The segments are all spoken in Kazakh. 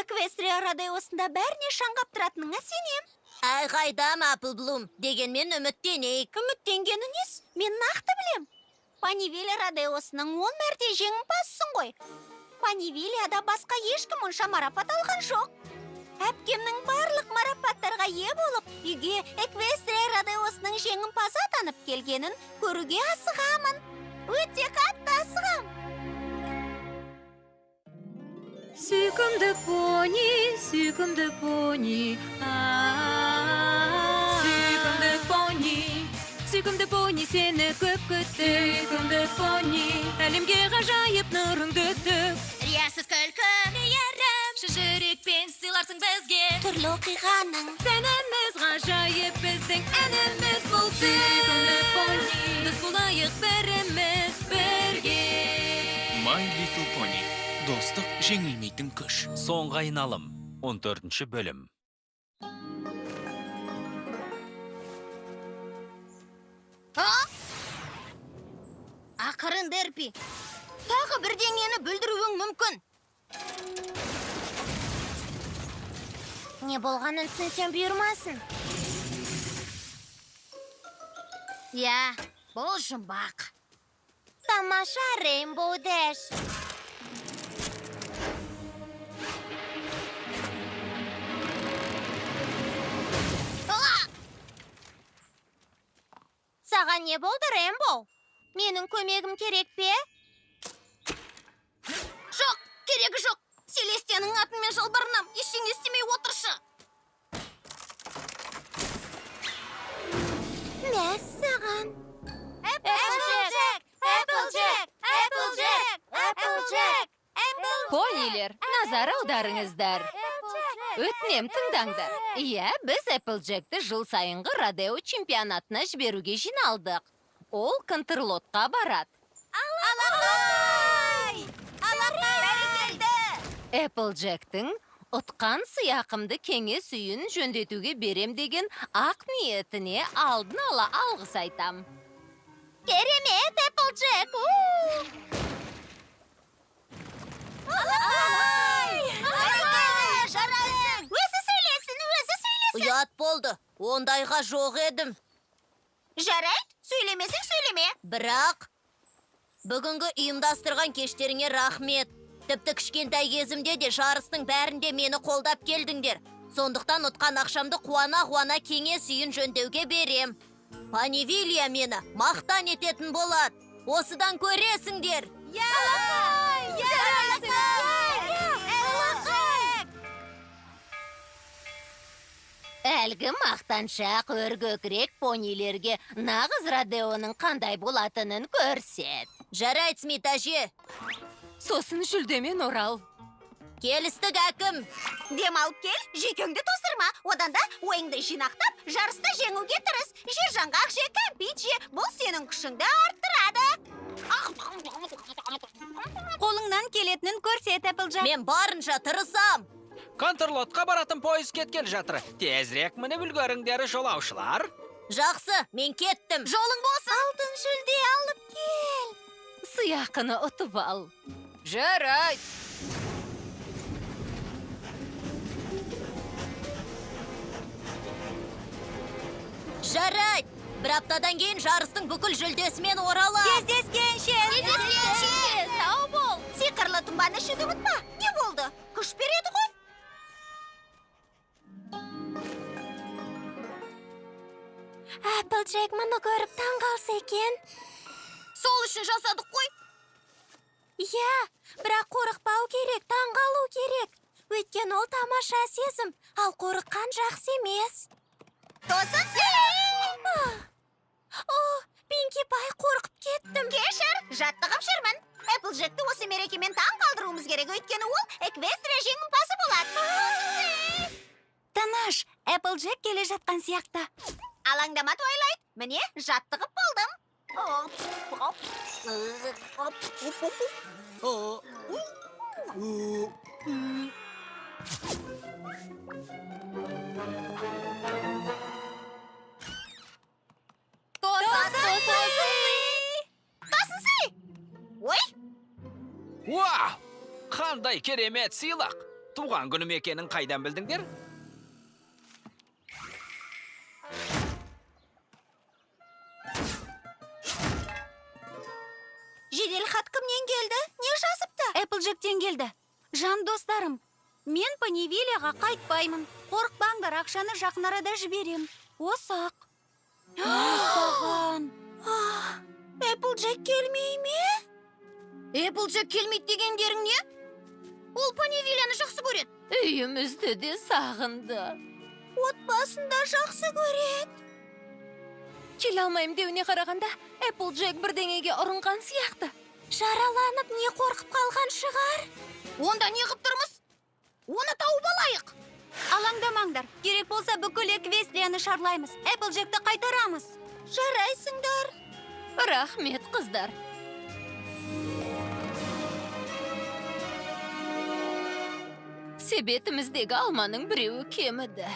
Эквестрия радиосында бәріне шаңғап тұратыныңа сенем. Ай қайдам, Апылблум. Дегенмен үміттенейік. Үміттенгеніңіз, мен нақты білем. Панивилия радиосының 10 мәрте жеңімпазсың ғой. Панивилияда басқа ешкім онша марапат алған жоқ. Әпкемнің барлық марапаттарға ие болып, үйге Эквестрия радиосының жеңімпазы атанып келгенін көруге асығамын. Өте қатты асығам. Сүйкімді пони, сүйкімді пони. Сүйкімді пони, сені көп күтті. Сүйкімді пони, әлемге ғажайып нұрыңды төк. Риясыз күлкі, Мейірім, шыжырекпен сыйларсың бізге. Түрлі оқиғаның Сәніміз ғажайып біздің әніміз бұл. Сүйкімді пони, дос болайық біріміз бірге. My Little Pony. Достық жеңілмейтін күш. Соңғы айналым. 14 бөлім. ақырын Дерпи. Тағы бірдеңені бүлдіруің мүмкін. не болғанын түсінсем бұйырмасын. Я, бұл жұмбақ. Тамаша Рейнбоу Дэш. Саған не болды, Рейнбоу? Менің көмегім керек пе? Жоқ, керегі жоқ. Селестияның атымен жалбарынам. Ештеңе істемей отыршы. Мәссаған. Понилер, назар аударыңыздар. Өтінем тыңдаңдар. Иә, біз Эпплджекті жыл сайынғы радио чемпионатына жіберуге жиналдық. Ол Контрлотқа барады. Алақай! Бәрекелді! Эпплджектің ұтқан сыйақымды кеңес үйін жөндетуге берем деген ақ ниетіне алдын ала алғыс айтам. Керемет, Эпплджек! Жарайсың! Өзі сөйлесін. Ұят болды. Ондайға жоқ едім. Жарайды, сөйлемесің сөйлеме. Бірақ бүгінгі ұйымдастырған кештеріңе рахмет. Тіпті кішкентай кезімде де жарыстың бәрінде мені қолдап келдіңдер. Сондықтан ұтқан ақшамды қуана-қуана кеңес үйін жөндеуге берем. Панивилия мені мақтан ететін болады. Осыдан көресіңдер. Әлгі мақтаншақ өргөкірек понилерге нағыз радионың қандай болатынын көрсет. Жарайды, Смит әже. Сосын жүлдемен орал. Келістік әкім. Демалып кел, жүйкеңді тоздырма. Одан да ойыңды жинақтап, жарыста жеңуге тырыс. Жер жаңғақ же, кәмпит же. Бұл сенің күшіңді арттырады. Қолыңнан келетінін көрсет, Эпплджек. Мен барынша тырысам. Контрлотқа баратын пойыз кеткел жатыр. Тезірек мініп үлгеріңдер жолаушылар. Жақсы, мен кеттім. Жолың болсын. Алтын жүлде алып кел. Сыйақыны ұтып ал. Жарайды. Жарайды. Бір аптадан кейін жарыстың бүкіл жүлдесімен оралам. Кездескенше. Сау бол. Сиқырлы тұнбаны ішуді ұмытпа. Не болды? Күш береді ғой. Эпплджек мұны көріп таңғалса екен. Сол үшін жасадық қой. Иә, бірақ қорықпау керек, таңғалу керек. Өйткені ол тамаша сезім, ал қорыққан жақсы емес. Тосын сен! Пинки Пай, қорқып кеттім. Кешір, жаттығып жүрмін. Эпплджекті осы мерекемен таң қалдыруымыз керек, өйткені ол Эквестрия жеңімпазы болады. Танаш, Эпплджек келе жатқан сияқты. Алаңдама, Твайлайт. Міне, жаттығып болдым. Уау! Қандай керемет сыйлық! туған күнім екенін қайдан білдіңдер? Жедел хат кімнен келді? Не жазыпты? Эпплджектен келді. Жан достарым, мен Понивилияға қайтпаймын. Қорықпаңдар, ақшаны жақын арада жіберем. Осақ. Осаған. Эпплджек келмей ме? Эпплджек келмейді дегендерің не? Ол Понивилияны жақсы көреді. Үйімізді де сағынды. Отбасында жақсы көреді. Келе алмайым деуіне қарағанда, Эпплджек бірдеңеге ұрынған сияқты. Жараланып не қорқып қалған шығар? Онда не қып тұрмыз? Оны тауып алайық. Алаңдамаңдар. Керек болса бүкіл Эквестрияны шарлаймыз. Эпплджекті қайтарамыз. Жарайсыңдар. Рахмет, қыздар. Себетіміздегі алманың біреуі кеміді.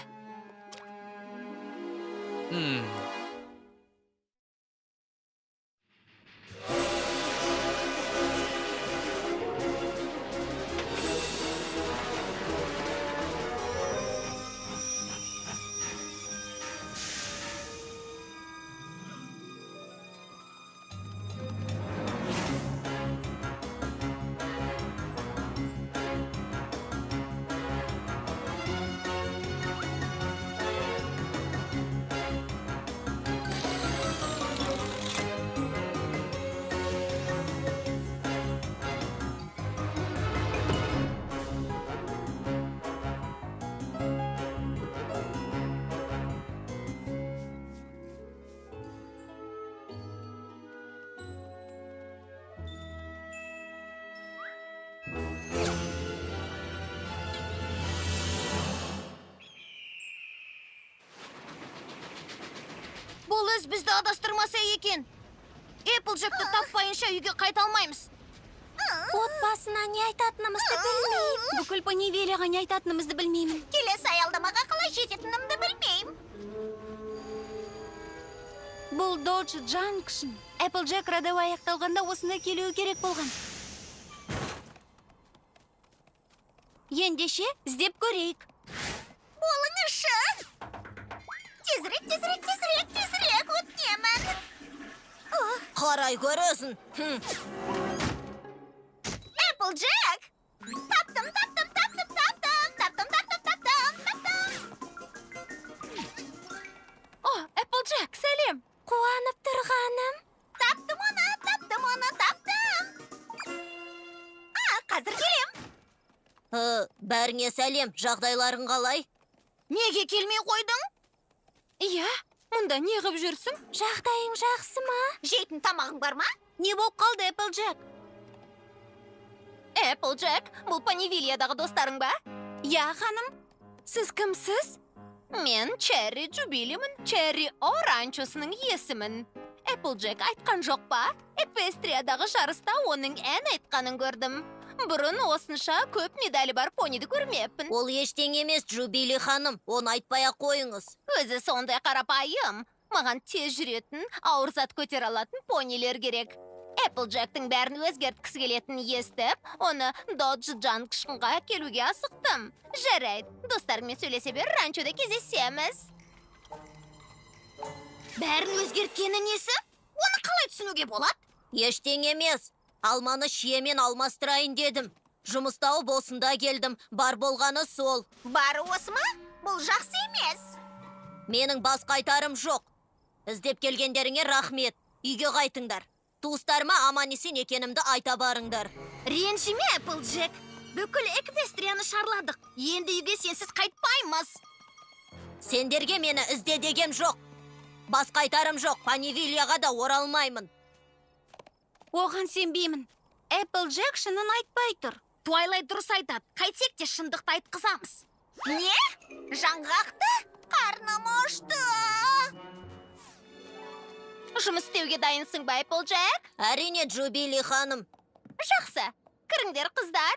Бұл өз бізді адастырмаса екен. Эпплджекті таппайынша үйге қайта алмаймыз. Отбасына не айтатынымызды білмеймін. Бүкіл Понивилияға не айтатынымызды білмеймін. Келесі аялдамаға қалай жететінімді білмеймін. Бұл Додж Джанкшн. Эпплджек родео аяқталғанда осында келуі керек болған. Ендеше, іздеп көрейік. Болыңызшы. Тезірек, өтінемін. Қарай көресін. Эпплджек! Таптым. О, Эпплджек, сәлем. Қуанып тұрғаным. Таптым оны. Қазір келем. Бәріңе сәлем, жағдайларың қалай? Неге келмей қойдың? Иә, мұнда не ғып жүрсің? Жағдайың жақсы ма? Жейтін тамағың бар ма? Не болып қалды, Эпплджек? Эпплджек, бұл Понивилиядағы достарың ба? Я, ханым. Сіз кімсіз? Мен Черри Джубилимін, Черри Оранчосының иесімін. Эпплджек айтқан жоқ па? Эквестриядағы жарыста оның ән айтқанын көрдім. Бұрын осынша көп медалі бар пониді көрмеппін. Ол ештең емес, Джубили ханым, оны айтпай-ақ қойыңыз. Өзі сондай қарапайым. Маған тез жүретін, ауыр зат көтер алатын понилер керек. Эпплджектің бәрін өзгерткісі келетінін естіп, оны Додж Джанкшнға келуге асықтым. Жарайды, достарыммен сөйлесе бер, ранчода кездесеміз. Бәрін өзгерткені несі? Оны қалай түсінуге болады? Ештең емес. Алманы шиемен алмастырайын дедім. Жұмыстау босында келдім. Бар болғаны сол. Бары осы ма? Бұл жақсы емес. Менің бас қайтарым жоқ. Іздеп келгендеріңе рахмет. Үйге қайтыңдар. Туыстарыма аман-есен екенімді айта барыңдар. Ренжіме, Эпплджек. Бүкіл Эквестрияны шарладық. Енді үйге сенсіз қайтпаймыз. Сендерге мені ізде дегем жоқ. Бас қайтарым жоқ. Понивилияға да оралмаймын. Оған сенбеймін. Эпплджек шынын айтпай тұр. Туайлай дұрыс айтады. Қайтсек те шындықты айтқызамыз. Не? Жаңғақты? Қарным ашты. Жұмыс істеуге дайынсың ба, Эпплджек? Әрине, Джубили ханым. Жақсы. Кіріңдер, қыздар.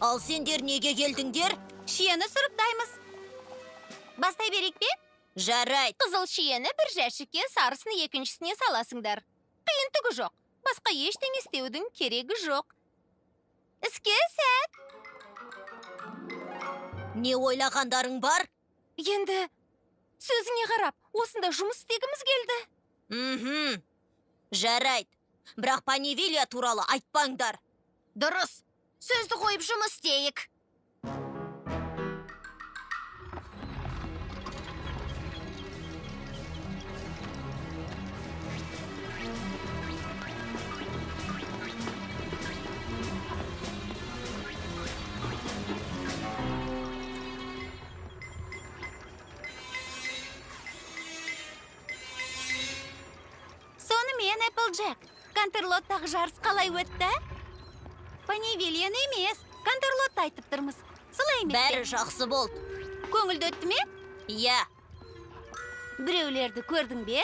Ал сендер неге келдіңдер? Шиені сұрыптаймыз. Бастай берейік пе? Жарайды. Қызыл шиені бір жәшікке, сарысыны екіншісіне саласыңдар. Қиын түгі жоқ. Басқа ештеңе істеудің керегі жоқ. іске сәт. Не ойлағандарың бар? Енді сөзіңе қарап, осында жұмыс істегіміз келді. Жарайды. Бірақ Панивилия туралы айтпаңдар. Дұрыс. Сөзді қойып жұмыс істейік. Сонымен, Эпплджек, Кантерлоттағы жарыс қалай өтті? Панивилияны емес, Кантерлотты айтып тұрмыз. Солай емес пе? Бәрі жақсы болды. Көңілді өтті ме? Иә, Біреулерді көрдің бе?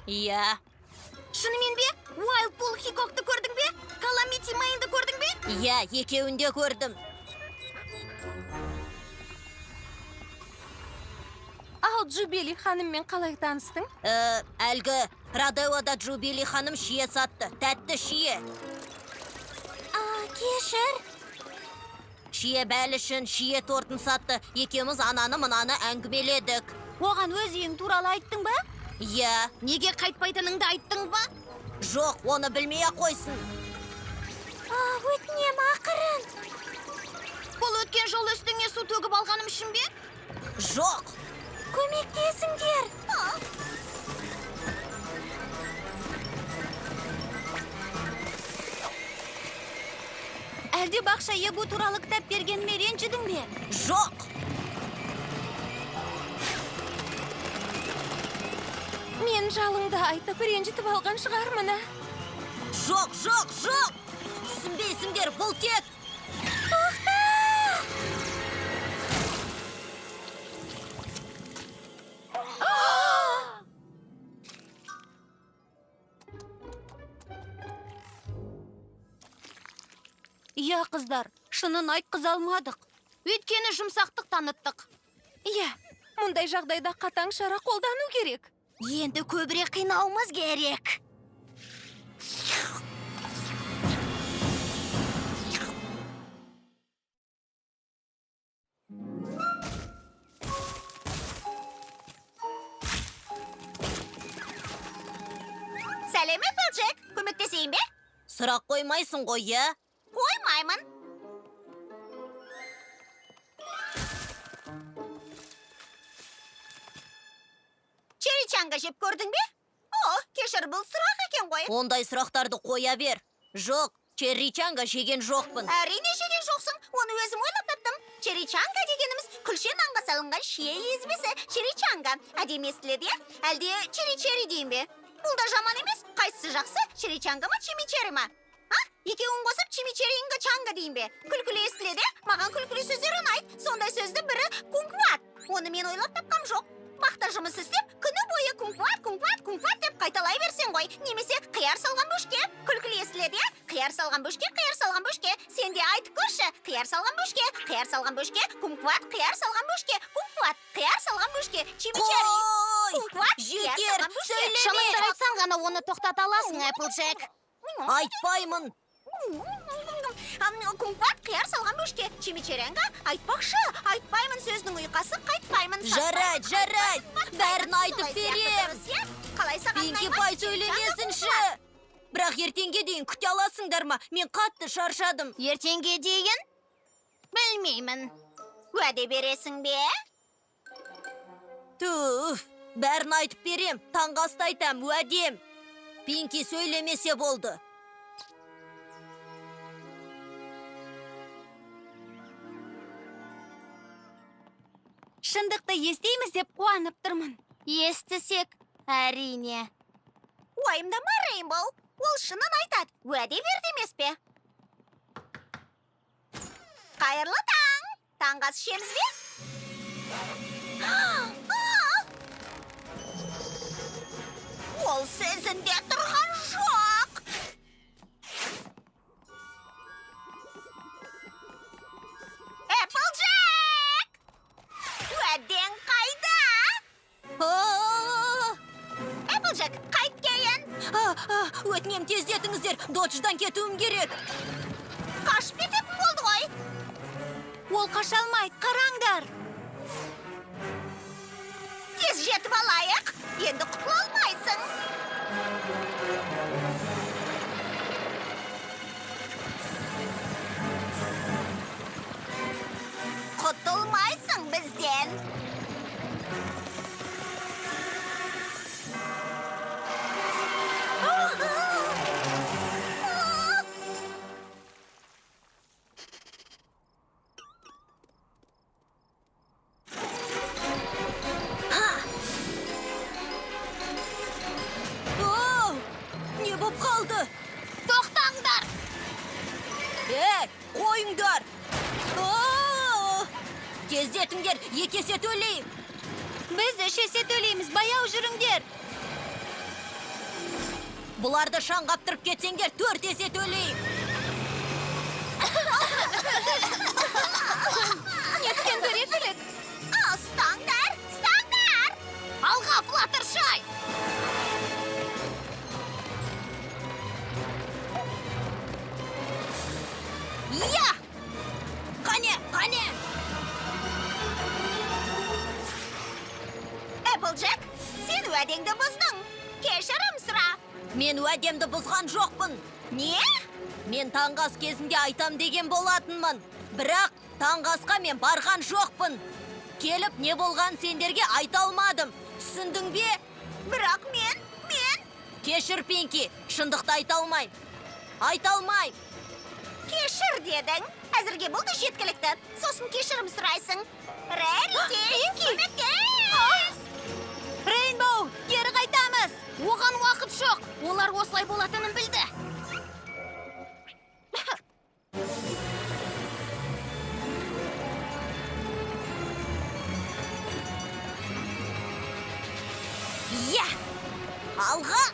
иә, Шынымен бе? Уайлд Пул Хикокты көрдің бе? Каламити Майнды көрдің бе? иә, екеуін де көрдім. Ал Джубили ханыммен қалай таныстың? Әлгі Радеода Джубили ханым шие сатты. Тәтті шие. Кешір. Шие бәлішін, шие тортын сатты. Екеуміз ананы-мынаны әңгімеледік. Оған өз үйің туралы айттың ба? Иә, Неге қайтпайтыныңды айттың ба? жоқ, оны білмей-ақ қойсын. Өтінем ақырын. Бұл өткен жол үстіңе су төгіп алғаным үшін бе? Жоқ, Көмектесіңдер. Әлде бақша егу туралы кітап бергеніме ренжідің бе? жоқ. Мен жалыңды айтып ренжітіп алған шығармын. Жоқ, жоқ, жоқ. Түсінбейсіңдер, бұл тек... Иә, қыздар, шынын айтқыза алмадық. Өйткені жұмсақтық таныттық. Иә, мұндай жағдайда қатаң шара қолдану керек. Енді көбірек қинауымыз керек. Сәлем, Эпплджек. Көмектесейін бе? Сұрақ қоймайсың ғой, иә? Қоймаймын. Черри-чанга жеп көрдің бе? Кешір, бұл сұрақ екен ғой. Ондай сұрақтарды қоя бер. Жоқ, черри-чанга жеген жоқпын. Әрине жеген жоқсың, оны өзім ойлап таптым. Черри-чанга дегеніміз күлше нанға салынған шие езбесі. Черри-чанга әдемі естіледі, әлде черри-черри дейін бе? Бұл да жаман емес, қайсысы жақсы, черри-чанга ма, чими-черри ма? Екеуін қосып чими-черринга чанга дейін бе? Күлкілі естіледі, маған күлкілі сөздер ұнайды. Сондай сөзді бірі кумкват. Оны мен ойлап тапқам жоқ. Бақта жұмыс істеп, күні бойы кумкват, кумкват, кумкват деп қайталай берсең ғой. Немесе қияр салған бөшке. Күлкілі естіледі, қияр салған бөшке, қияр салған бөшке. Сен де айтып көрші, қияр салған бөшке, қияр салған бөшке, кумкват, қияр салған бөшке, кумкват, қияр салған бөшке, чими-черри. Қой! Кумкват, қияр Жетер, салған бөшке. сөйлеме! Шыныңды айтсаң ғана оны тоқтата аласың, Эпплджек. Айтпаймын. Кумкват қияр салған бөшке. Чими-черринга айтпақшы. Айтпаймын сөздің ұйқасы, қайтпаймын. Жарайды, жарайды. Бәрін айтып берем. Қалай саған Пинки Пай сөйлемесінші. Бірақ ертеңге дейін күте аласыңдар ма? Мен қатты шаршадым. Ертеңге дейін? Білмеймін. Уәде бересің бе? Түф, бәрін айтып берем. Таңғы асты айтам, уәдем. Пинки сөйлемесе болды. Шындықты естейміз деп қуанып тұрмын. Естісек, әрине. Уайымдама, Рейнбоу. Ол шынын айтады. Уәде берді емес пе? Қайырлы таң. Таңғы ас ішеміз бе? Ол сөзінде тұрған жоқ. Эпплджек! Уәдең қайда? Эпплджек, қайт кейін. Өтінем тездетіңіздер, додждан кетуім керек. Қашпен Ол қашалмайды, қараңдар. Тез жетіп алайық. Енді құтыла алмайсың. Құтылмайсың бізден. Не боп қалды? Тоқтаңдар. Қойыңдар! Тездетіңдер, 2 есе төлейм. Біз 3 есе төлейміз, баяу жүріңдер. Бұларды шаңғаптырып кетсеңдер, 4 есе төлейм. Неткен дөрекілік. Ұстаңдар, ұстаңдар. Алға, Флаттершай. Я! Қане, қане! Эпплджек, сен уәдеңді бұздың. Кешірім сұра. Мен уәдемді бұзған жоқпын. Не? Мен таңғы ас кезінде айтам деген болатынмын. Бірақ таңғы асқа мен барған жоқпын. Келіп не болған сендерге айта алмадым. Түсіндің бе? Бірақ мен... Кешір, Пинки, шындықты айта алмайм. Айта алмайм. Кешір дедің. Әзірге бұл да жеткілікті. Сосын кешірім сұрайсың. Рэрити, көмектес! Рейнбоу, кері қайтамыз. Оған уақыт жоқ. Олар осылай болатынын білді. Я! Алға!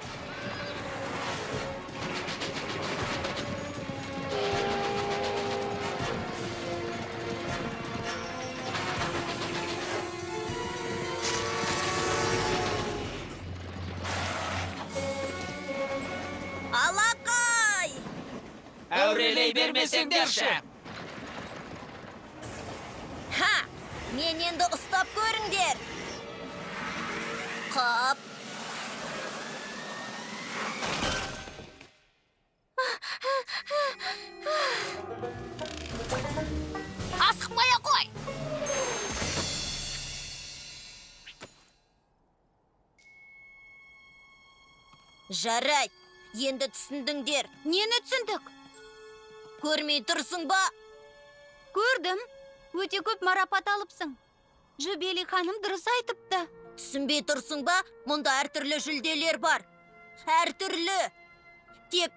Алақай! Әурелей бермесеңдерші. Ха! Мен енді ұстап көріңдер. Қап! Асықпай қой. Жарай, енді түсіндіңдер. Нені түсіндік? Көрмей тұрсың ба? Көрдім. Өте көп марапат алыпсың. Жубели ханым дұрыс айтыпты. Түсінбей тұрсың ба? Мұнда әртүрлі жүлделер бар. Әртүрлі. Тек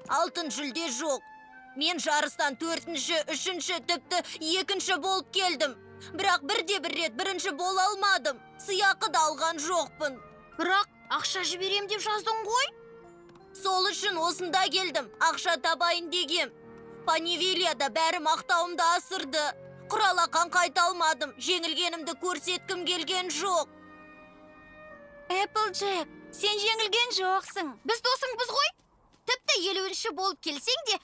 алтын жүлде жоқ. Мен жарыстан 4-ші, 3-ші, тіпті 2-ші болып келдім. Бірақ бірде-бір рет 1-ші бола алмадым. Сыйақы да алған жоқпын. Бірақ ақша жіберем деп жаздың ғой? Сол үшін осында келдім. Ақша табайын дегем. Панивилияда бәрі мақтауымды асырды. Құралақан қайта алмадым. Жеңілгенімді көрсеткім келген жоқ. Эпплджек, сен жеңілген жоқсың. Біз досыңбыз ғой? Тіпті 50-ші болып келсең де,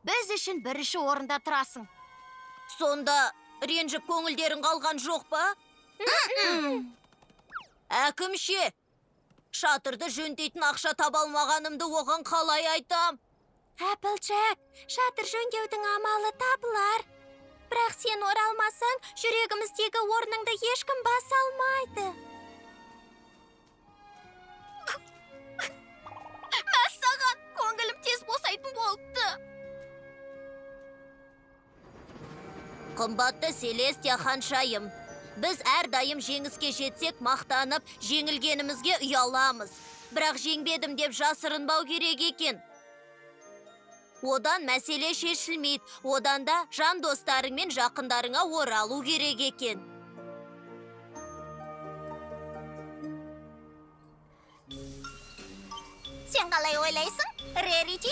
біз үшін 1-ші орында тұрасың. Сонда ренжіп көңілдерің қалған жоқ па? Әкімше, шатырды жөндейтін ақша таба алмағанымды оған қалай айтам? Эпплджек, шатыр жөндеудің амалы табылар. Бірақ сен оралмасаң, жүрегіміздегі орныңды ешкім баса алмайды. Мәссаған, көңілім тез босайтын болыпты. Қымбатты Селестия ханшайым, біз әрдайым жеңіске жетсек мақтанып, жеңілгенімізге ұяламыз. Бірақ жеңбедім деп жасырынбау керек екен. Одан мәселе шешілмейді, одан да жан достарың мен жақындарыңа оралу керек екен. Сен қалай ойлайсың? Рэрити,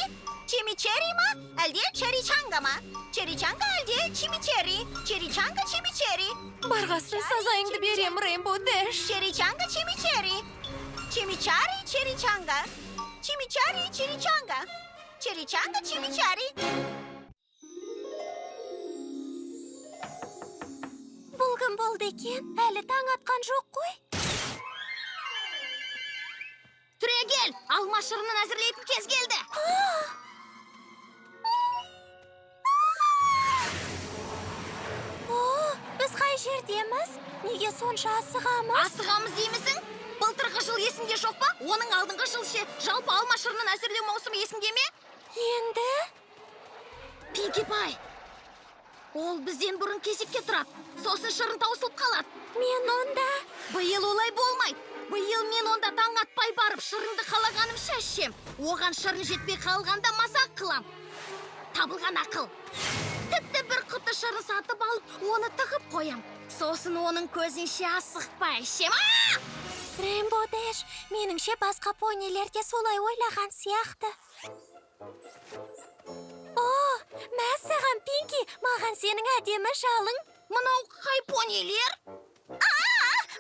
чимичери ма, әлде черичанга ма? Черичанга әлде чимичери? Черичанга чимичери? Барғасын сазайыңды берем, Рейнбоу Дэш. Черичанга чимичери? Чимичари черичанга? Чимичари черичанга? Черичанга чимичари? болды екен? Әлі таң атқан жоқ қой. Түрегел, алма шырынын әзірлейтін кез келді. О, біз қай жердеміз? Неге сонша асығамыз? Асығамыз деймісің? Былтырғы жыл есіңде жоқ па? Оның алдыңғы жыл ше, жалпы алма шырынын әзірлеу маусымы есіңде ме? Енді? Пинки Пай, ол бізден бұрын кезекке тұрады. Сосын шырын таусылып қалады. Мен онда... Биыл олай болмайды. Биыл мен онда таң атпай барып шырынды қалағаным шәшем. Оған шырын жетпей қалғанда мазақ қылам. Табылған ақыл. Тіпті бір құты шырын сатып алып, оны тығып қоям. Сосын оның көзінше асықпай ішем. Рейнбоу Дэш, меніңше басқа понилер де солай ойлаған сияқты. О, мәссаған, Пинки, маған сенің әдемі жалың. Мынау қай понилер?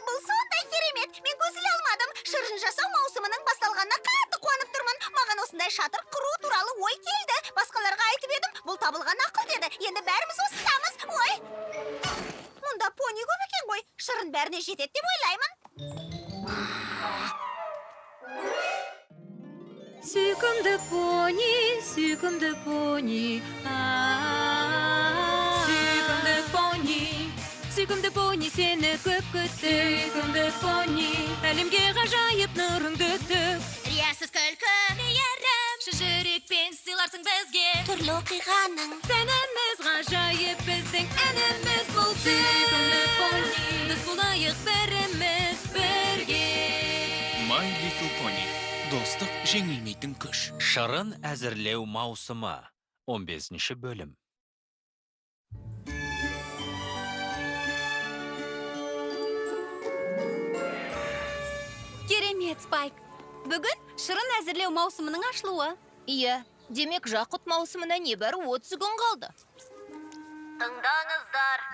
Бұл сондай керемет. Мен көзіле алмадым. Шырын жасау маусымының басталғанына қатты қуанып тұрмын. Маған осындай шатыр құру туралы ой келді. Басқаларға айтып едім, бұл табылған ақыл деді. Енді бәріміз осындамыз. Ой! Мұнда пони көп екен ғой. Шырын бәріне жетеді деп ойлаймын. Сүйкімді пони, сүйкімді пони. Сүйкімді пони, сені көп күтті. Сүйкімді пони, әлемге ғажайып нұрыңды төк. Риясыз күлкі, Мейірім, жүрекпен сыйларсың бізге. Түрлі оқиғаның Сәніміз ғажайып біздің әніміз бұл. Сүйкімді пони, біз болайық біріміз бірге. My Little Pony. Достық жеңілмейтін күш. Шырын әзірлеу маусымы. 15 бөлім. керемет, Спайк. Бүгін шырын әзірлеу маусымының ашылуы. Иә, демек жақұт маусымына небәрі 30 күн қалды. Тыңдаңыздар.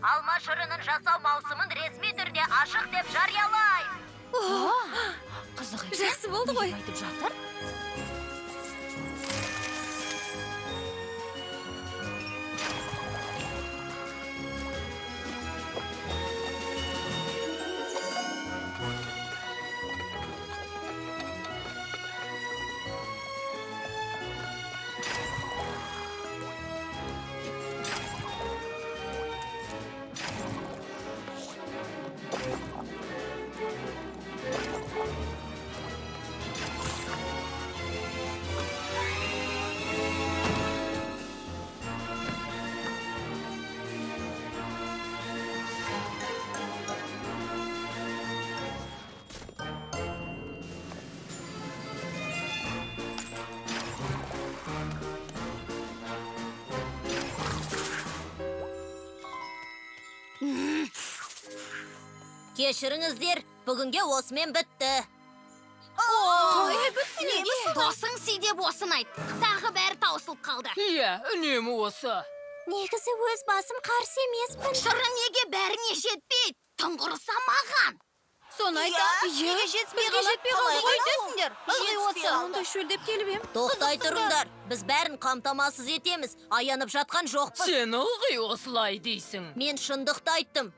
Алма шырынын жасау маусымын ресми түрде ашық деп жариялайм. Қызық екен. Жақсы болды ғой. Не айтып жатыр? Кешіріңіздер, бүгінге осымен бітті. Досың сидеп осын айт. Тағы бәрі таусылып қалды. Иә, үнемі осы. Негізі өз басым қарсы емеспін. Шырын неге бәріне жетпейді? Тұңғырса маған. Соны айта. Неге жетпей қалды ғой десіңдер. Ондай шөлдеп келіп ем. Тоқтай тұрыңдар. Біз бәрін қамтамасыз етеміз. Аянып жатқан жоқпыз. Сен ылғи осылай дейсің. Мен шындықты айттым.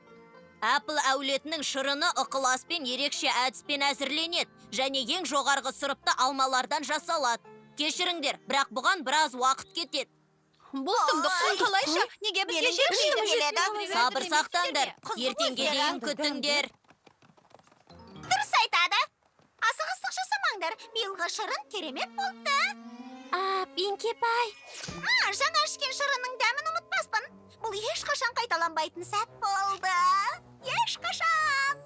Apple әулетінің шырыны ықыласпен ерекше әдіспен әзірленеді және ең жоғарғы сұрыпты алмалардан жасалады. Кешіріңдер, бірақ бұған біраз уақыт кетеді. Бұл сұмдық қалайша? Неге бізге жетпейді? Сабыр сақтаңдар, ертеңге дейін күтіңдер. Дұрыс айтады. Асығыстық жасамаңдар. Биылғы шырын керемет болды. Пинки Пай. Жаңа ішкен шырынның дәмін ұмытпаспын. Бұл ешқашан қайталанбайтын сәт болды. Ешқашан.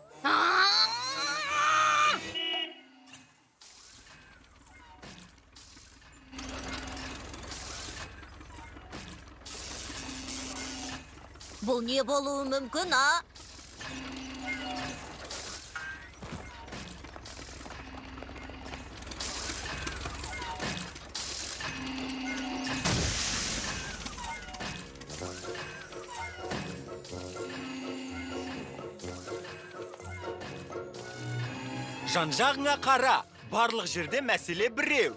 Бұл не болуы мүмкін, а? Жан-жағыңа қара, барлық жерде мәселе біреу.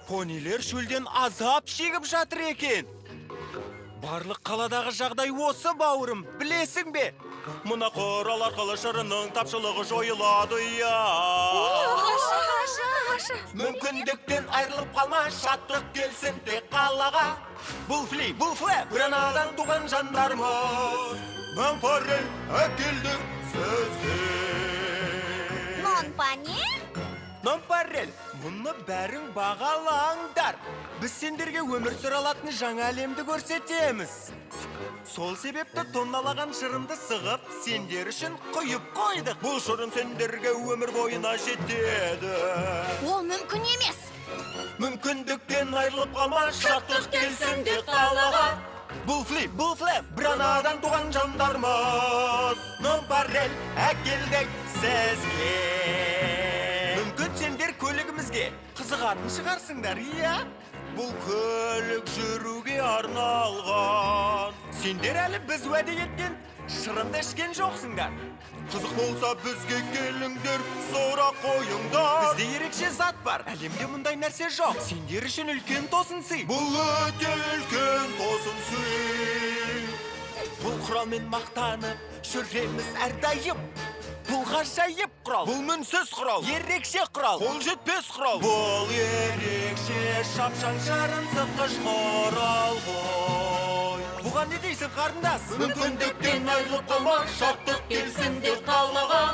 Понилер шөлден азап шегіп жатыр екен. Барлық қаладағы жағдай осы, бауырым, білесің бе? Мына қорал арқылы шырынның тапшылығы жойылады, Мүмкіндіктен айырылып қалма, шаттық келсін тек қалаға. Бұл флэп, гранадан туған жандармыз. Мампарел әкелдік сөзге. Нонпане? Нонпарел, мұны бәрің бағалаңдар. Біз сендерге өмір сүре алатын жаңа әлемді көрсетеміз. Сол себепті тонналаған шырынды сығып, сендер үшін құйып қойдық. Бұл шырын сендерге өмір бойына жетеді. Ол мүмкін емес. Мүмкіндіктен айырылып қалма, шаттық келсін де қалаға. Бұл флэп, бранадан туған жандармыз. Нонпарел әкелдік сізге. Мүмкін сендер көлігімізге қызығатын шығарсыңдар, Бұл көлік жүруге арналған. Сендер әлі біз уәде еткен шырынды ішкен жоқсыңдар. Қызық болса бізге келіңдер, сұрақ қойыңдар. Бізде ерекше зат бар, әлемде мұндай нәрсе жоқ. Сендер үшін үлкен тосын сый. Бұл өте үлкен тосын сый. Бұл құралмен мақтанып жүреміз әрдайым. Бұл ғажайып құрал, бұл мінсіз құрал, ерекше құрал, қол жетпес құрал. Бұл ерекше шапшаң шарын сыққыш құрал ғой. Бұған не дейсің, қарындас? Мүмкіндіктен айырылып қалма, шаттық келсін де қалаға.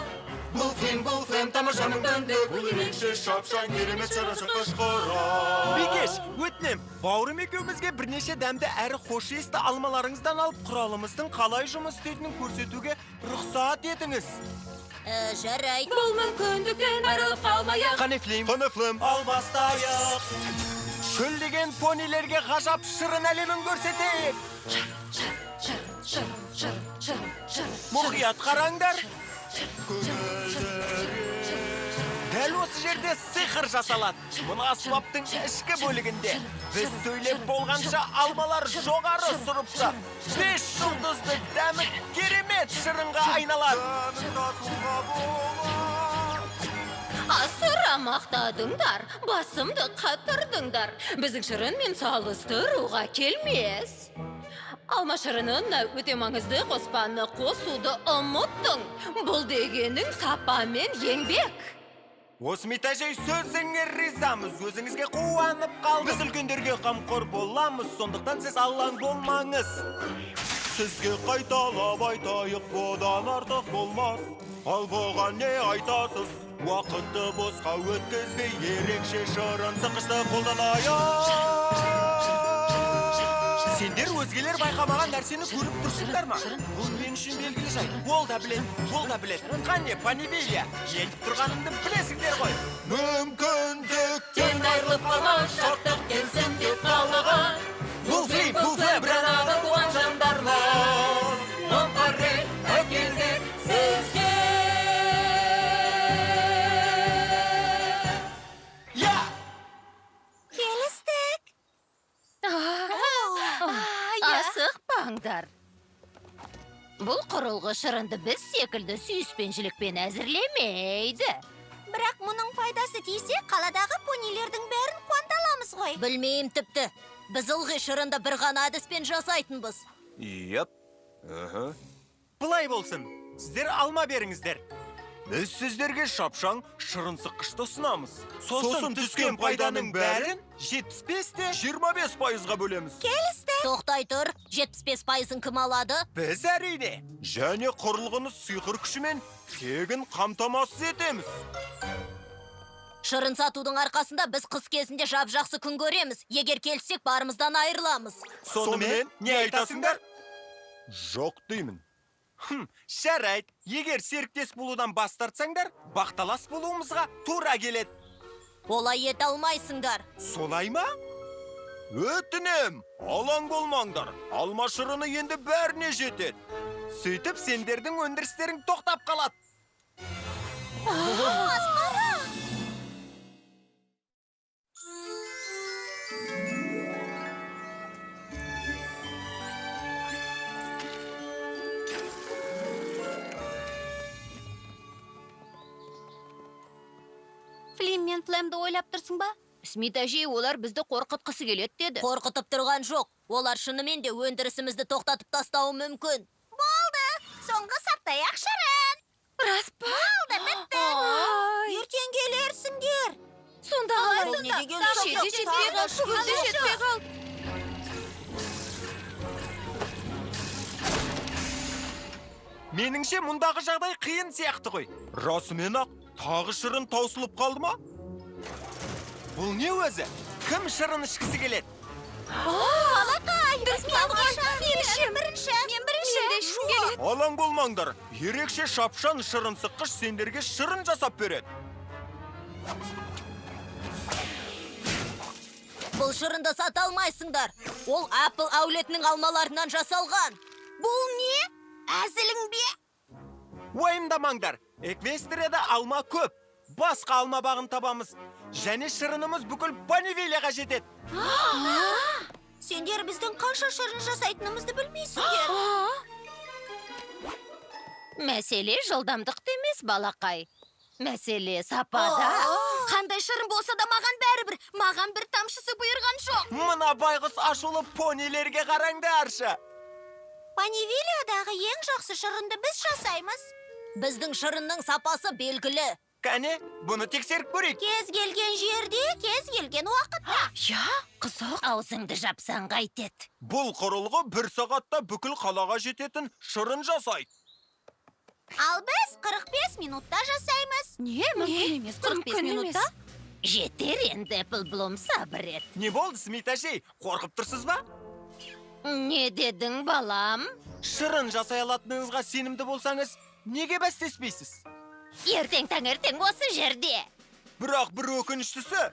Бұл флэм, тамаша мүмкіндік, бұл ерекше шапшаң керемет шарын сыққыш құрал. Бикеш, өтінем, бауырым екеумізге бірнеше дәмді әрі хош есті алмаларыңыздан алып, құралымыздың қалай жұмыс істейтінін көрсетуге рұқсат етіңіз. Жарайды. Бұл мүмкіндіктен айырылып қалмайық. Қане флэм, ал бастайық. Шөлдеген понилерге ғажап шырын әлемін көрсетейік. Мұқият қараңдар. Дәл осы жерде сиқыр жасалады. Мына аспаптың ішкі бөлігінде. Біз сөйлеп болғанша алмалар жоғары сұрыпты. 5 жұлдызды дәмі керемет шырынға айналады. Асыра мақтадыңдар, басымды қатырдыңдар. Біздің шырын мен салыстыруға келмес. Алма шырынына өте маңызды қоспаны қосуды ұмыттың. Бұл дегенің сапа мен еңбек. Осмитажай, сөзіңе ризамыз, өзіңізге қуанып қалдық. Біз үлкендерге қамқор боламыз, сондықтан сіз алаң болмаңыз. Сізге қайталап айтайық, бұдан артық болмас. Ал бұған не айтасыз? Уақытты босқа өткізбей, ерекше шырын сыққышты қолданайық. Сендер өзгелер байқамаған нәрсені көріп тұрсыңдар ма? Бұл мен үшін белгілі жай. Ол да білет. Қане, Панибелия, етіп тұрғанымды білесіңдер ғой. Мүмкіндіктен айырылып қалма, шаттық келсін деп қалаға. Бұл флэп, бранада туған жандармыз. Нонпарел әкелдік сізге. Келістік. Асықпаңдар. Бұл құрылғы шырынды біз секілді сүйіспеншілікпен әзірлемейді. Бірақ мұның пайдасы тисе, қаладағы понилердің бәрін қуанталамыз ғой. Білмеймін тіпті. Біз ылғи шырынды бір ғана әдіспен жасайтынбыз. Бұлай болсын, сіздер алма беріңіздер. Біз сіздерге шапшаң шырын сыққышты ұсынамыз. Сосын түскен пайданың бәрін 75-те 25%-ға бөлеміз. Келістік. Тоқтай тұр, 75%-ын кім алады? Біз әрине. Және құрылғыны сиқыр күшімен тегін қамтамасыз етеміз. Шырын сатудың арқасында біз қыс кезінде жап-жақсы күн көреміз. Егер келсек, барымыздан айырыламыз. Сонымен не айтасыңдар? Жоқ деймін. Шарайт, егер серіктес болудан бас тартсаңдар, бақталас болуымызға тура келеді. Олай ете алмайсыңдар. Солай ма? Өтінем, алаң болмаңдар. Алма шырыны енді бәріне жетеді. Сөйтіп, сендердің өндірістерің тоқтап қалады. Флим мен Флэмді ойлап тұрсың ба? Смит әжей олар бізді қорқытқысы келеді деді. Қорқытып тұрған жоқ. Олар шынымен де өндірісімізді тоқтатып тастауы мүмкін. Болды. Соңғы саптаяқ шырын. Рас па? Болды, бітті. Ертең келерсіңдер. Сонда Ол не деген соң? Шеде жетпей қалды, көде жетпей қалды. Меніңше мұндағы жағдай қиын сияқты ғой. Расымен ақ тағы шырын таусылып қалды ма? Бұл не өзі? Кім шырын ішкісі келеді? Балақай, мен бірінші. Алаң болмаңдар. Ерекше шапшан шырын сыққыш сендерге шырын жасап береді. Бұл шырынды сата алмайсыңдар. Ол Apple әулетінің алмаларынан жасалған. Бұл не? Әзілің бе? Уайымдамаңдар. Эквестрияда алма көп. Басқа алма бағын табамыз. Және шырынымыз бүкіл Панивилияға жетеді. Сендер біздің қанша шырын жасайтынымызды білмейсіңдер. Мәселе жылдамдықты емес, балақай. Мәселе сапада. Қандай шырын болса да маған бәрібір. Маған бір тамшысы бұйырған жоқ. Мына байғұс ашулы понилерге қараңдаршы. Панивилиядағы ең жақсы шырынды біз жасаймыз. Біздің шырынның сапасы белгілі. Кәне, бұны тексеріп көрейік. Кез келген жерде, кез келген уақытта. Я, қызық. Аузыңды жапсаң қайтеді. Бұл құрылғы 1 сағатта бүкіл қалаға жететін шырын жасайды. Ал біз 45 минутта жасаймыз. Не, мүмкін емес, 45 минутта? Жетер енді, Appleblom сабыр ет. Не болды, Смит әжей? Қорқып тұрсыз ба? Не дедің, балам? Шырын жасай алатыныңызға сенімді болсаңыз, неге бәстеспейсіз? Ертең таңертең осы жерде. Бірақ бір өкініштісі,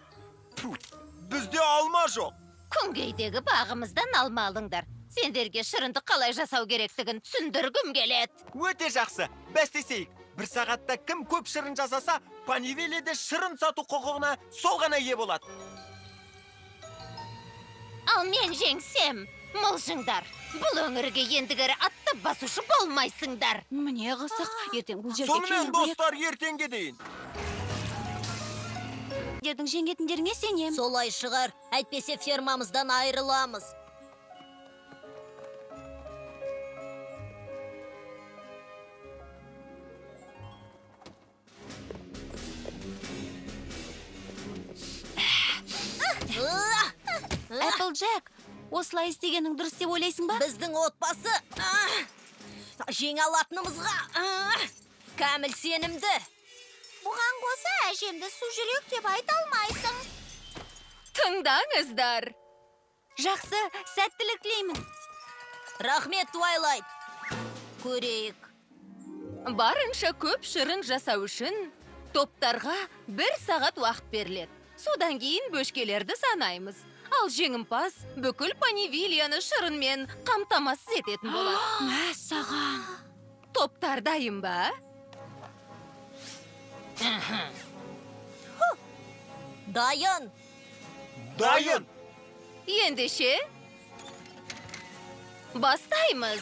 бізде алма жоқ. Күнгейдегі бағымыздан алма алыңдар. Сендерге шырынды қалай жасау керектігін түсіндіргім келеді. Өте жақсы, бәстесейік. 1 сағатта кім көп шырын жасаса, Панивилияда шырын сату құқығына сол ғана ие болады. Ал мен жеңсем, мылжыңдар. Бұл өңірге ендігері атты басушы болмайсыңдар. Міне қызық, ертең бұл жерге Сонымен достар ертеңге дейін. Дердің жеңетіндеріңе сенем. Солай шығар, әйтпесе фермамыздан айырыламыз. Applejack, осылай істегенің дұрыс деп ойлайсың ба? Біздің отбасы жеңе алатынымызға кәміл сенімді. Бұған қоса әжемді су жүрек деп айта алмайсың. Тыңдаңыздар. Жақсы, сәттілік тілеймін. Рахмет, Твайлайт. Көрейік. Барынша көп шырын жасау үшін топтарға 1 сағат уақыт беріледі. Содан кейін бөшкелерді санаймыз. Ал жеңімпаз бүкіл Панивилияны шырынмен қамтамасыз ететін болады. Мәссаған. Топтар дайын ба? Дайын. Дайын. Ендеше бастаймыз.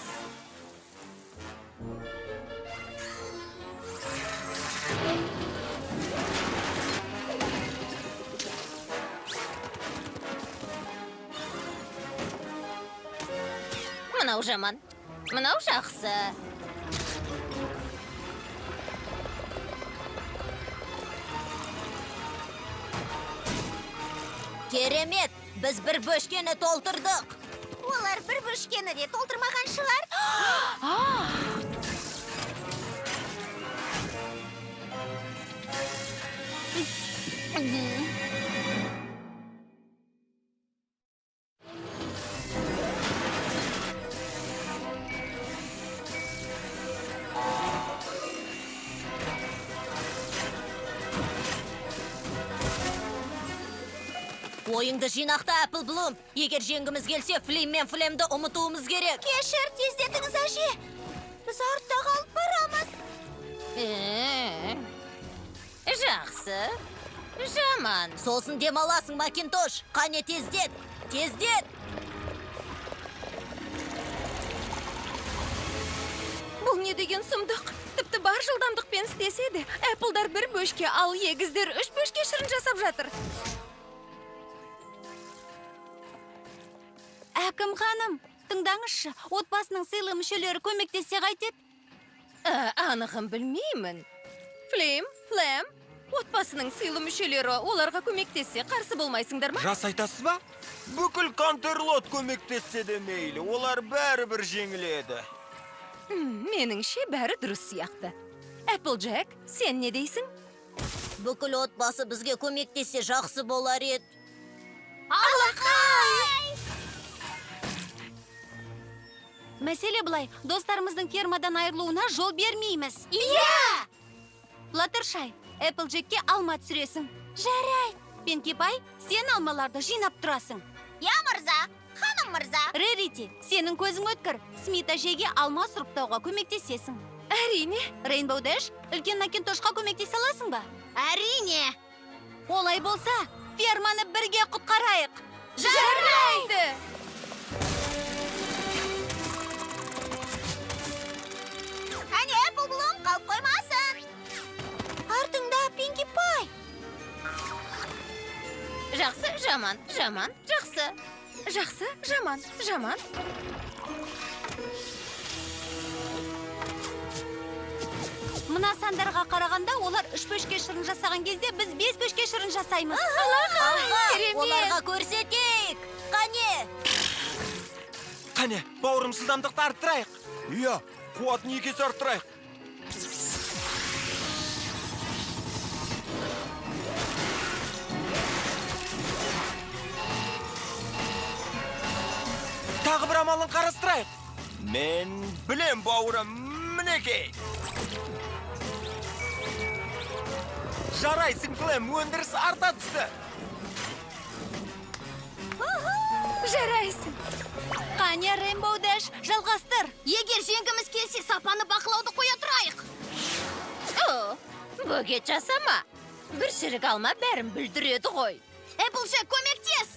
Мынау жаман, мынау жақсы. Керемет, біз бір бөшкені толтырдық. Олар бір бөшкені де толтырмаған шығар. Ойыңды жинақта, Appleblom. Егер жеңгіміз келсе, Флим мен Флемді ұмытуымыз керек. Кешір, тездетіңіз әже. Біз артта қалып барамыз. Жақсы. Жаман. Сосын демаласың, Макинтош. Қане тездет, тездет. Бұл не деген сұмдық? Тіпті бар жылдамдықпен істеседі. Әппылдар 1 бөшке, ал егіздер 3 бөшке шырын жасап жатыр. Бәлкім ханым, тыңдаңызшы, отбасының сыйлы мүшелері көмектессе қайтеді? Анығын білмеймін. Флем, отбасының сыйлы мүшелері оларға көмектессе қарсы болмайсыңдар ма? Рас айтасыз ба? Бүкіл Контрлот көмектессе де мейлі, олар бәрібір жеңіледі. Меніңше бәрі дұрыс сияқты. Applejack, сен не дейсің? Бүкіл отбасы бізге көмектессе жақсы болар еді. Мәселе былай, достарымыздың фермадан айырылуына жол бермейміз. Флаттершай, Applejackке алма түсіресің. Жарайды. Пинки Пай, сен алмаларды жинап тұрасың. Я мырза, ханым мырза. Рерити, сенің көзің өткір. Смит әжеге алма сұрыптауға көмектесесің. Әрине. Рейнбоу Дэш, үлкен Макинтошқа көмектесе аласың ба? Әрине. Олай болса, ферманы бірге құтқарайық. Жарайды. Әне, Appleblom қалып қоймасын. Артыңда, Пинки Пай. Жақсы, жаман, жақсы. Жақсы, жаман. Мына сандарға қарағанда олар 3 бөшке шырын жасаған кезде біз 5 бөшке шырын жасаймыз. Оларға көрсетейік. Қане? Қане, бауырым жылдамдықты арттырайық. Иә, қуатын 2 есе арттырайық. Тағы бір амалын қарастырайық. Мен білем, бауырым, мінекей. Жарайсың, Флем, өндіріс арта түсті. Жарайсың. Қане, Рейнбоу Дэш, жалғастыр. Егер жеңгіміз келсе, сапаны бақылауды қоя тұрайық. Бөгет жасама. Бір шірік алма бәрін бүлдіреді ғой. Applejack, көмектес.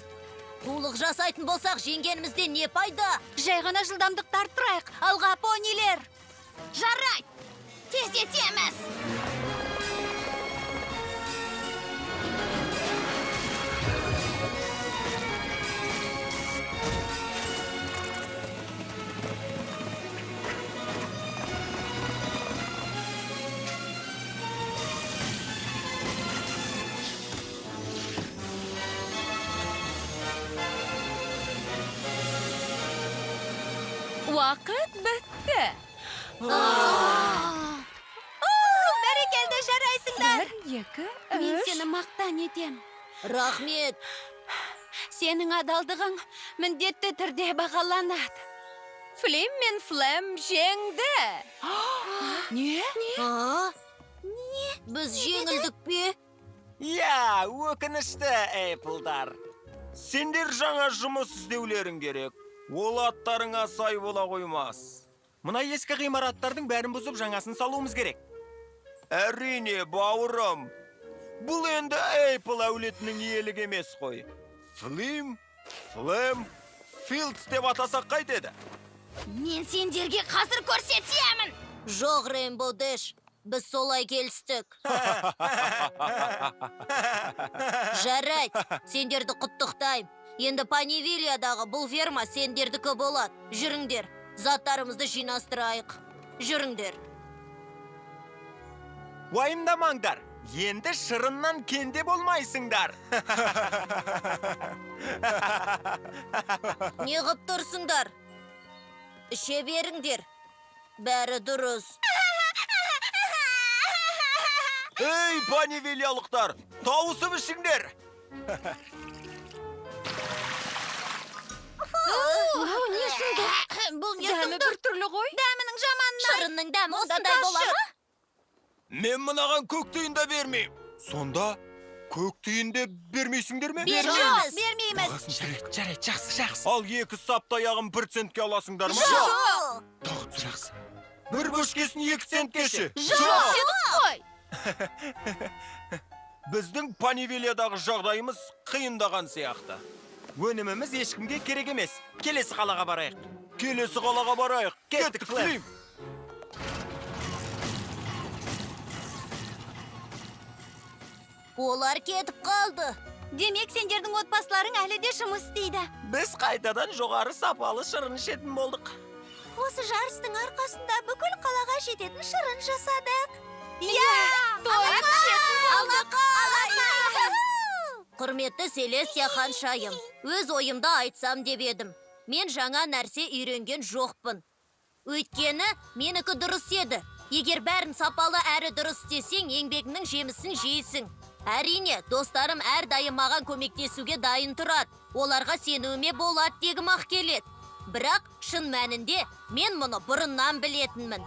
Қулық жасайтын болсақ, жеңгенімізде не пайда? Жай ғана жылдамдықты арттырайық. Алға, понилер. Жарайды. Тездетеміз. Уақыт бітті. Бәрекелді, жарайсыңдар. 1, 2, Мен 3. сені мақтан етем. Рахмет. Сенің адалдығың міндетті түрде бағаланады. Флем мен Флем жеңді. Не? Біз жеңілдік пе? Иә, өкінішті, Эйплдар. Сендер жаңа жұмыс іздеулерің керек. Ол аттарыңа сай бола қоймас. Мына ескі ғимараттардың бәрін бұзып жаңасын салуымыз керек. Әрине, бауырым. Бұл енді Эйпл әулетінің иелік емес қой. Флем, Филдс деп атасақ қайтеді? Мен сендерге қазір көрсетемін. Жоқ, Рейнбоу Дэш. Біз солай келістік. Жарайды, сендерді құттықтайым. Енді Панивилиядағы бұл ферма сендердікі болады. Жүріңдер, заттарымызды жинастырайық. Жүріңдер. Уайымдамаңдар, енді шырыннан кенде болмайсыңдар. Не ғып тұрсыңдар? Іше беріңдер. Бәрі дұрыс. Ей, панивилиялықтар, тауысып ішіңдер. Бұл не Дәмі бір түрлі ғой. Дәмінің жаманына. Шырынның дәмі осындай бола ма? Мен мынаған көк тиын да бермеймін. Сонда көк тиын де бермейсіңдер ме? Бермейміз. Бермейміз. Жарайды, жақсы. Ал 2 саптаяғын 1 центке аласыңдар ма? Жоқ. Тағы жақсы. 1 бөшкесін 2 центке ше. Қой. Біздің Панивилиядағы жағдайымыз қиындаған сияқты. Өніміміз ешкімге керек емес. Келесі қалаға барайық. Кеттік, Флем. Олар кетіп қалды. Демек, сендердің отбасыларың әлі де жұмыс істейді. Біз қайтадан жоғары сапалы шырын ішетін болдық. Осы жарыстың арқасында бүкіл қалаға жететін шырын жасадық. Құрметті Селестия ханшайым, өз ойымды айтсам деп едім. Мен жаңа нәрсе үйренген жоқпын. Өйткені менікі дұрыс еді. Егер бәрін сапалы әрі дұрыс істесең, еңбегіңнің жемісін жейсің. Әрине, достарым әрдайым маған көмектесуге дайын тұрады. Оларға сенуіме болады дегім ақ келеді. Бірақ шын мәнінде мен мұны бұрыннан білетінмін.